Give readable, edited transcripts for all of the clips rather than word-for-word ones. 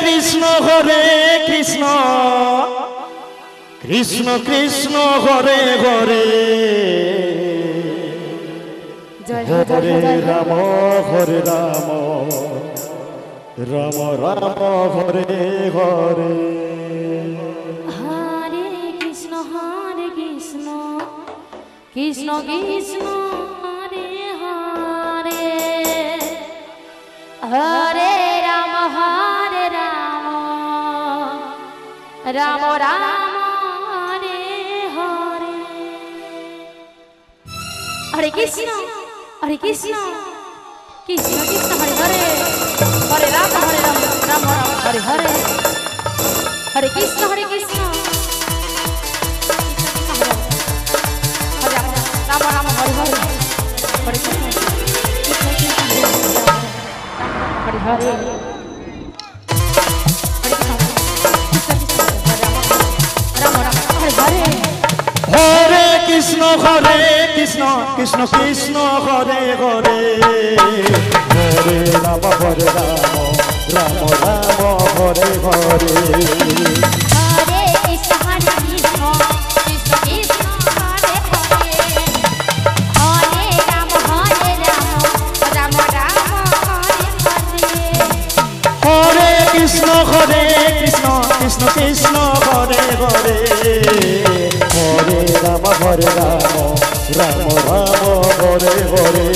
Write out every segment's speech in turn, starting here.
কৃষ্ণ কৃষ্ণ কৃষ্ণ হরে হরে হরে রাম রাম রাম হরে হরে হরে কৃষ্ণ কৃষ্ণ কৃষ্ণ হরে হরে হরে রাম রাম রাম হরে হরে হরে কৃষ্ণ কৃষ্ণ কৃষ্ণ হরে হরে হরে রাম রাম হরে হরে হরে কৃষ্ণ হরে কৃষ্ণ রাম রাম হরে হরে হরে কৃষ্ণ হরে হরে হরে কৃষ্ণ কৃষ্ণ কৃষ্ণ হরে হরে হরে রাম রাম রাম হরে হরে হরে কৃষ্ণ কৃষ্ণ কৃষ্ণ হরে হরে হরে রাম রাম রাম হরে হরে হরে কৃষ্ণ কৃষ্ণ কৃষ্ণ হরে হরে হরে রাম রাম রাম হরে হরে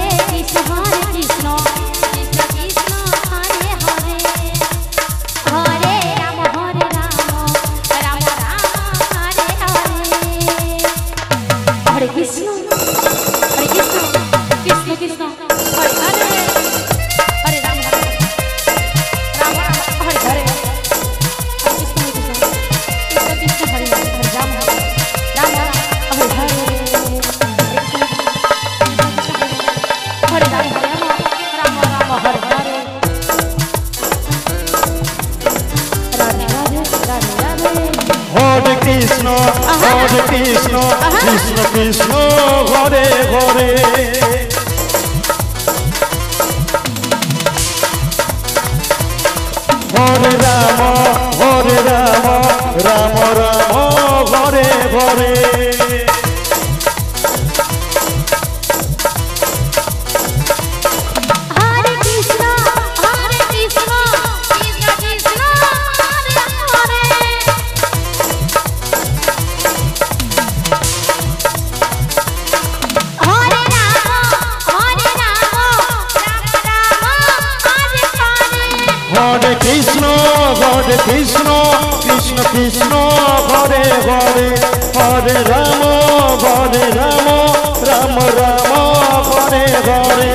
হরে কৃষ্ণ কৃষ্ণ কৃষ্ণ হরে হরে হরে রাম রাম রাম হরে হরে হরে কৃষ্ণ কৃষ্ণ কৃষ্ণ হরে হরে হরে রাম রাম হরে হরে কৃষ্ণ কৃষ্ণ হরে হরে রাম রাম হরে হরে হরে রাম রাম রাম হরে হরে রাধে রাধে রাধে রাধে হরে কৃষ্ণ কৃষ্ণ কৃষ্ণ হরে হরে হরে রাম রাম রাম হরে হরে হরে কৃষ্ণ কৃষ্ণ কৃষ্ণ হরে হরে হরে রাম রাম রাম হরে হরে হরে কৃষ্ণ কৃষ্ণ কৃষ্ণ হরে হরে হরে রাম রাম রাম হরে হরে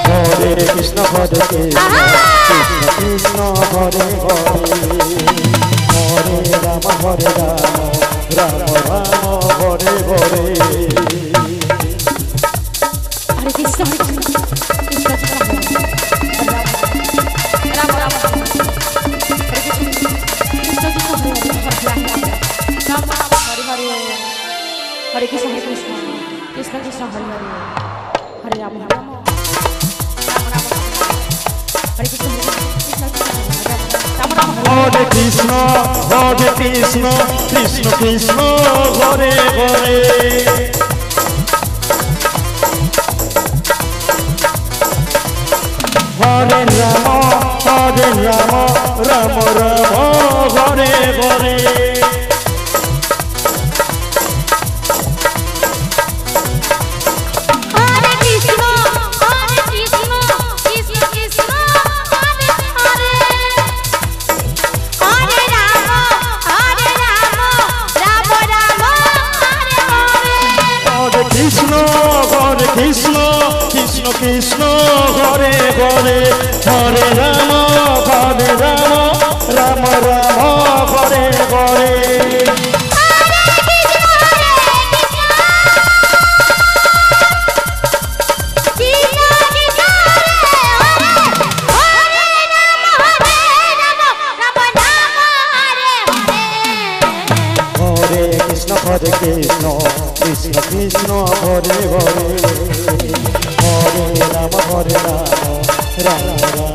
হরে কৃষ্ণ হরে কৃষ্ণ কৃষ্ণ হরে হরে হরে রাম রাম রাম হরে হরে হরে কৃষ্ণ কৃষ্ণ রাম রাম হরে কৃষ্ণ রাম রাম হরে হরে হরে কৃষ্ণ কৃষ্ণ হরে হরে হরে রাম রাম হরে কৃষ্ণ রাম রাম হরে কৃষ্ণ কৃষ্ণ হরে হরে হরে রাম রাম রাম হরে হরে হরে কৃষ্ণ কৃষ্ণ কৃষ্ণ হরে হরে হরে রাম রাম রাম হরে হরে হরে কৃষ্ণ কৃষ্ণ হরে হরে হরে রাম রাম রাম হরে হরে কৃষ্ণ কৃষ্ণ হরে কৃষ্ণ ঘরে ঘরে হরে রাম রাম রাম